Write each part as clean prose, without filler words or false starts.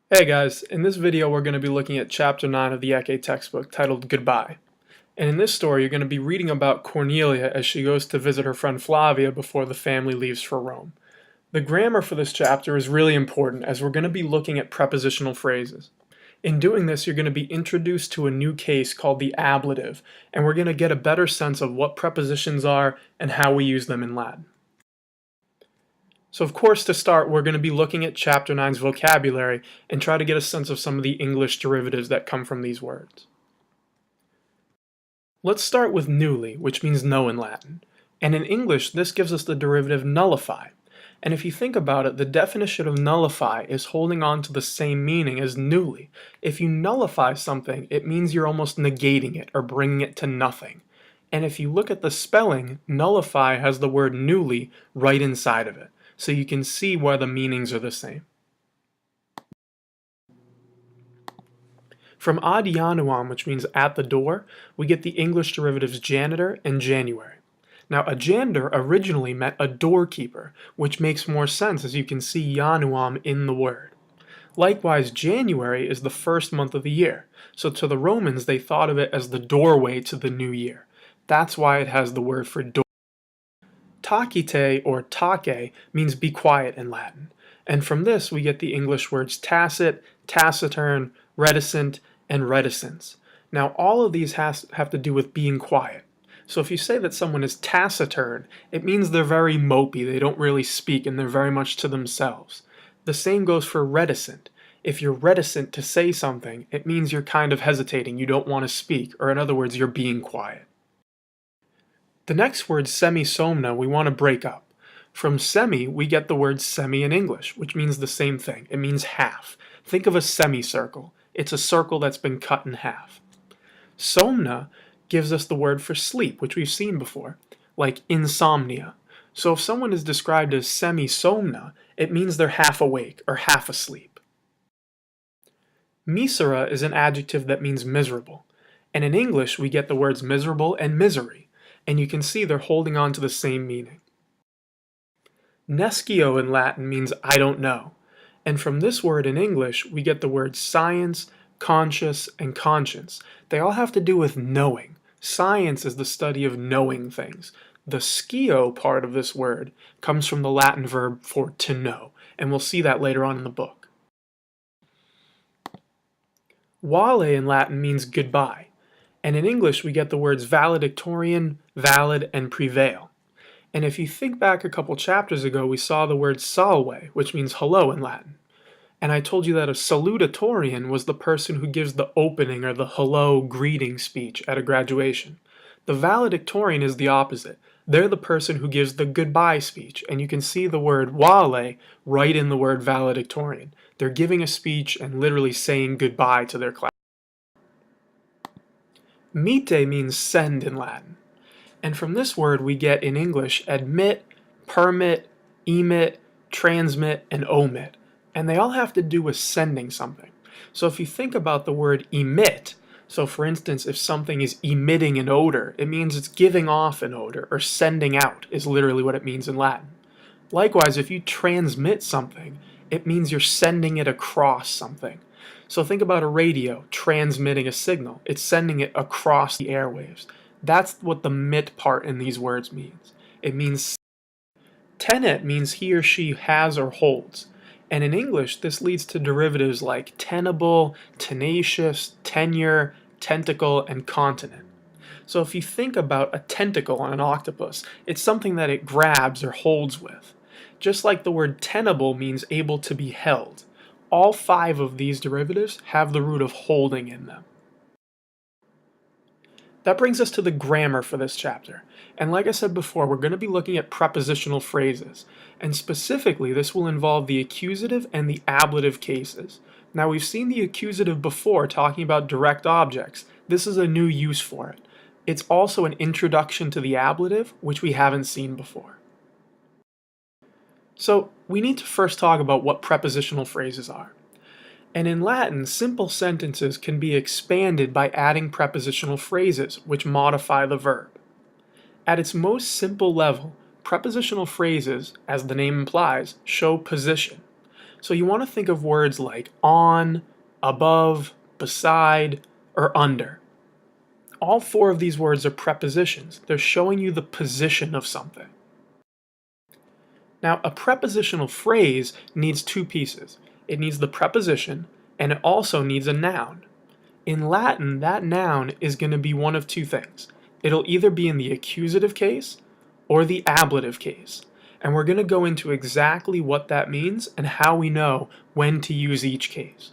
Hey guys, in this video we're going to be looking at Chapter 9 of the Ecce textbook titled Goodbye. And in this story you're going to be reading about Cornelia as she goes to visit her friend Flavia before the family leaves for Rome. The grammar for this chapter is really important as we're going to be looking at prepositional phrases. In doing this you're going to be introduced to a new case called the ablative, and we're going to get a better sense of what prepositions are and how we use them in Latin. So of course, to start, we're going to be looking at Chapter 9's vocabulary and try to get a sense of some of the English derivatives that come from these words. Let's start with newly, which means no in Latin. And in English, this gives us the derivative nullify. And if you think about it, the definition of nullify is holding on to the same meaning as newly. If you nullify something, it means you're almost negating it or bringing it to nothing. And if you look at the spelling, nullify has the word newly right inside of it. So you can see why the meanings are the same. From ad januam, which means at the door, we get the English derivatives janitor and January. Now, a janitor originally meant a doorkeeper, which makes more sense as you can see januam in the word. Likewise, January is the first month of the year, so to the Romans they thought of it as the doorway to the new year. That's why it has the word for door. Tacite or tace means be quiet in Latin, and from this we get the English words tacit, taciturn, reticent, and reticence. Now all of these have to do with being quiet. So if you say that someone is taciturn, it means they're very mopey, they don't really speak, and they're very much to themselves. The same goes for reticent. If you're reticent to say something, it means you're kind of hesitating, you don't want to speak, or in other words, you're being quiet. The next word, semi-somna, we want to break up. From semi, we get the word semi in English, which means the same thing. It means half. Think of a semicircle. It's a circle that's been cut in half. Somna gives us the word for sleep, which we've seen before, like insomnia. So if someone is described as semi-somna, it means they're half awake or half asleep. Misera is an adjective that means miserable. And in English, we get the words miserable and misery. And you can see they're holding on to the same meaning. Nescio in Latin means I don't know, and from this word in English we get the words science, conscious, and conscience. They all have to do with knowing. Science is the study of knowing things. The scio part of this word comes from the Latin verb for to know, and we'll see that later on in the book. Vale in Latin means goodbye. And in English, we get the words valedictorian, valid, and prevail. And if you think back a couple chapters ago, we saw the word salve, which means hello in Latin. And I told you that a salutatorian was the person who gives the opening or the hello greeting speech at a graduation. The valedictorian is the opposite. They're the person who gives the goodbye speech, and you can see the word vale right in the word valedictorian. They're giving a speech and literally saying goodbye to their class. Mite means send in Latin, and from this word we get in English admit, permit, emit, transmit, and omit, and they all have to do with sending something. So if you think about the word emit, so for instance if something is emitting an odor, it means it's giving off an odor, or sending out is literally what it means in Latin. Likewise, if you transmit something, it means you're sending it across something. So think about a radio transmitting a signal. It's sending it across the airwaves. That's what the mit part in these words means. It means tenet means he or she has or holds. And in English, this leads to derivatives like tenable, tenacious, tenure, tentacle, and continent. So if you think about a tentacle on an octopus, it's something that it grabs or holds with. Just like the word tenable means able to be held. All 5 of these derivatives have the root of holding in them. That brings us to the grammar for this chapter. And like I said before, we're going to be looking at prepositional phrases. And specifically, this will involve the accusative and the ablative cases. Now, we've seen the accusative before talking about direct objects. This is a new use for it. It's also an introduction to the ablative, which we haven't seen before. So, we need to first talk about what prepositional phrases are. And in Latin, simple sentences can be expanded by adding prepositional phrases, which modify the verb. At its most simple level, prepositional phrases, as the name implies, show position. So you want to think of words like on, above, beside, or under. All four of these words are prepositions. They're showing you the position of something. Now, a prepositional phrase needs two pieces. It needs the preposition, and it also needs a noun. In Latin, that noun is going to be one of two things. It'll either be in the accusative case or the ablative case. And we're going to go into exactly what that means and how we know when to use each case.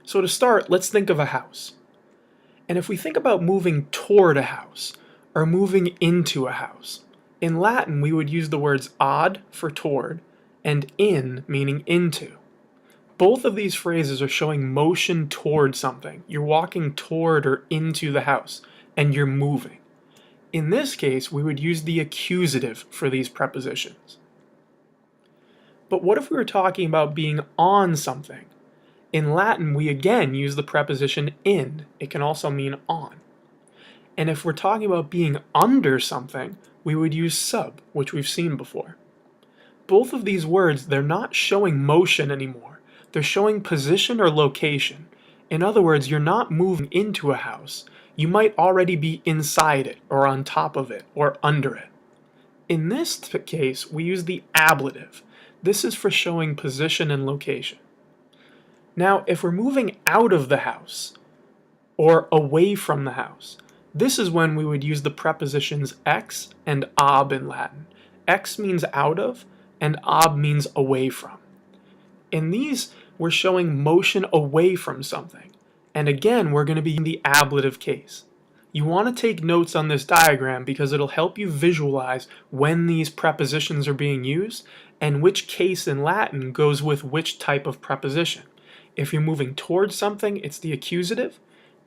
So to start, let's think of a house. And if we think about moving toward a house or moving into a house, in Latin we would use the words ad for toward and in meaning into. Both of these phrases are showing motion toward something. You're walking toward or into the house, and you're moving. In this case, we would use the accusative for these prepositions. But what if we were talking about being on something? In Latin, we again use the preposition in. It can also mean on. And if we're talking about being under something, we would use sub, which we've seen before. Both of these words, they're not showing motion anymore. They're showing position or location. In other words, you're not moving into a house. You might already be inside it, or on top of it, or under it. In this case, we use the ablative. This is for showing position and location. Now, if we're moving out of the house, or away from the house, this is when we would use the prepositions ex and ab in Latin. Ex means out of, and ab means away from. In these, we're showing motion away from something. And again, we're going to be in the ablative case. You want to take notes on this diagram because it'll help you visualize when these prepositions are being used and which case in Latin goes with which type of preposition. If you're moving towards something, it's the accusative.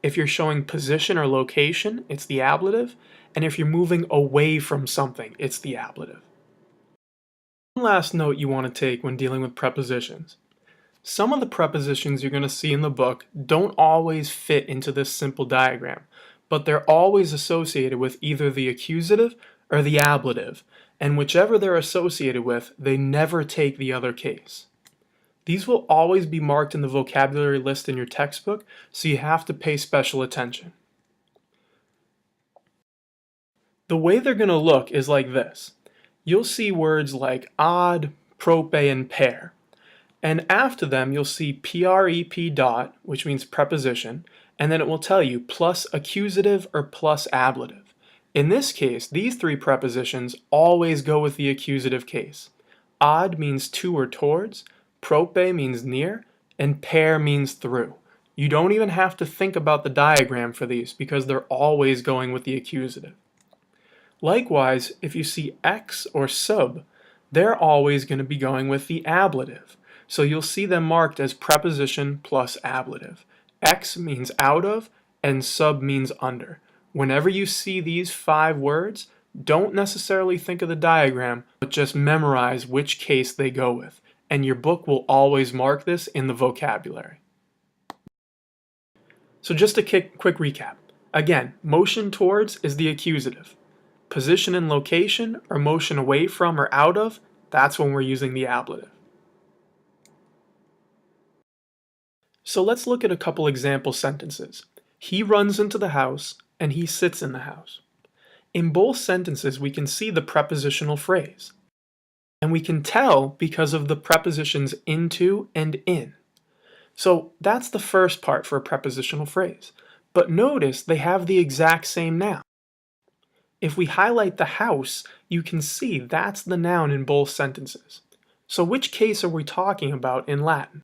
If you're showing position or location, it's the ablative. And if you're moving away from something, it's the ablative. One last note you want to take when dealing with prepositions. Some of the prepositions you're going to see in the book don't always fit into this simple diagram, but they're always associated with either the accusative or the ablative, and whichever they're associated with, they never take the other case. These will always be marked in the vocabulary list in your textbook, so you have to pay special attention. The way they're going to look is like this. You'll see words like ad, prope, and pair. And after them, you'll see prep dot, which means preposition, and then it will tell you plus accusative or plus ablative. In this case, these three prepositions always go with the accusative case. Ad means to or towards, prope means near, and pair means through. You don't even have to think about the diagram for these because they're always going with the accusative. Likewise, if you see ex or sub, they're always going to be going with the ablative. So you'll see them marked as preposition plus ablative. Ex means out of, and sub means under. Whenever you see these 5 words, don't necessarily think of the diagram, but just memorize which case they go with. And your book will always mark this in the vocabulary. So just a quick recap. Again, motion towards is the accusative. Position and location, or motion away from or out of, that's when we're using the ablative. So let's look at a couple example sentences. He runs into the house, and he sits in the house. In both sentences, we can see the prepositional phrase. And we can tell because of the prepositions into and in. So that's the first part for a prepositional phrase. But notice they have the exact same noun. If we highlight the house, you can see that's the noun in both sentences. So which case are we talking about in Latin?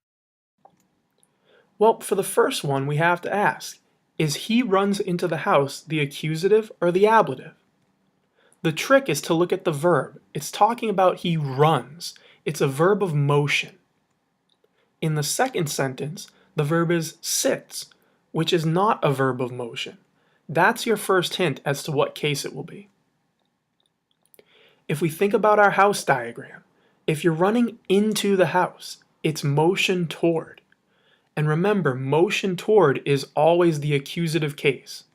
Well, for the first one, we have to ask, is he runs into the house the accusative or the ablative? The trick is to look at the verb. It's talking about he runs. It's a verb of motion. In the second sentence, the verb is sits, which is not a verb of motion. That's your first hint as to what case it will be. If we think about our house diagram, if you're running into the house, it's motion toward. And remember, motion toward is always the accusative case.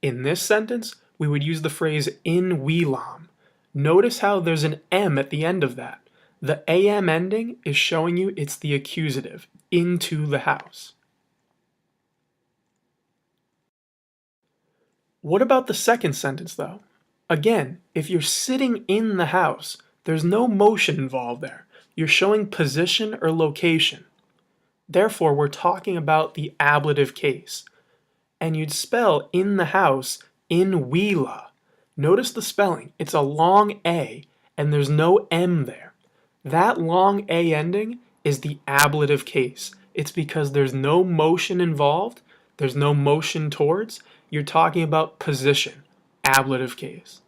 In this sentence, we would use the phrase in whelam. Notice how there's an M at the end of that. The am ending is showing you it's the accusative, into the house. What about the second sentence though? Again, if you're sitting in the house, there's no motion involved there. You're showing position or location. Therefore, we're talking about the ablative case. And you'd spell in the house in wheela. Notice the spelling. It's a long A and there's no M there. That long A ending is the ablative case. It's because there's no motion involved. There's no motion towards. You're talking about position, ablative case.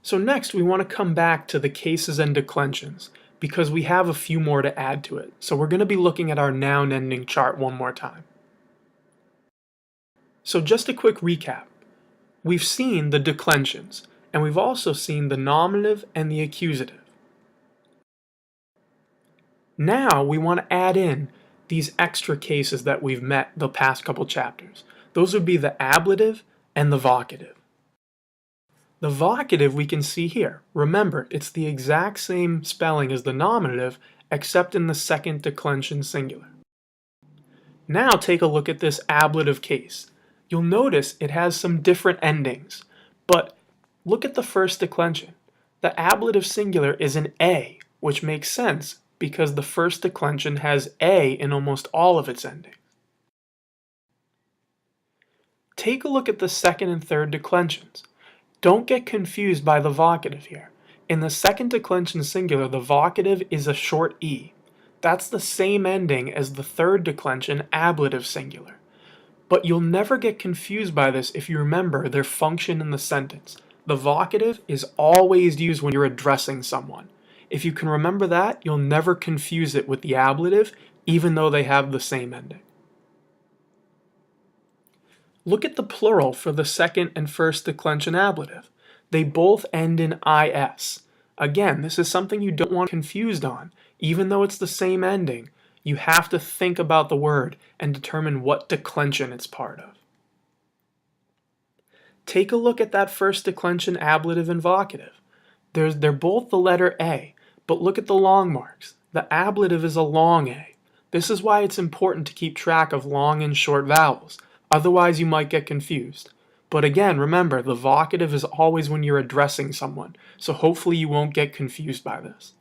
So next we want to come back to the cases and declensions because we have a few more to add to it. So we're going to be looking at our noun ending chart one more time. So just a quick recap. We've seen the declensions, and we've also seen the nominative and the accusative. Now we want to add in these extra cases that we've met the past couple chapters. Those would be the ablative and the vocative. The vocative we can see here. Remember, it's the exact same spelling as the nominative, except in the second declension singular. Now take a look at this ablative case. You'll notice it has some different endings, but look at the first declension. The ablative singular is an A, which makes sense because the first declension has A in almost all of its endings. Take a look at the second and third declensions. Don't get confused by the vocative here. In the second declension singular, the vocative is a short E. That's the same ending as the third declension ablative singular. But you'll never get confused by this if you remember their function in the sentence. The vocative is always used when you're addressing someone. If you can remember that, you'll never confuse it with the ablative, even though they have the same ending. Look at the plural for the second and first declension ablative. They both end in is. Again, this is something you don't want confused on. Even though it's the same ending, you have to think about the word and determine what declension it's part of. Take a look at that first declension ablative and vocative. They're both the letter A, but look at the long marks. The ablative is a long A. This is why it's important to keep track of long and short vowels. Otherwise, you might get confused. But again, remember, the vocative is always when you're addressing someone, so hopefully you won't get confused by this.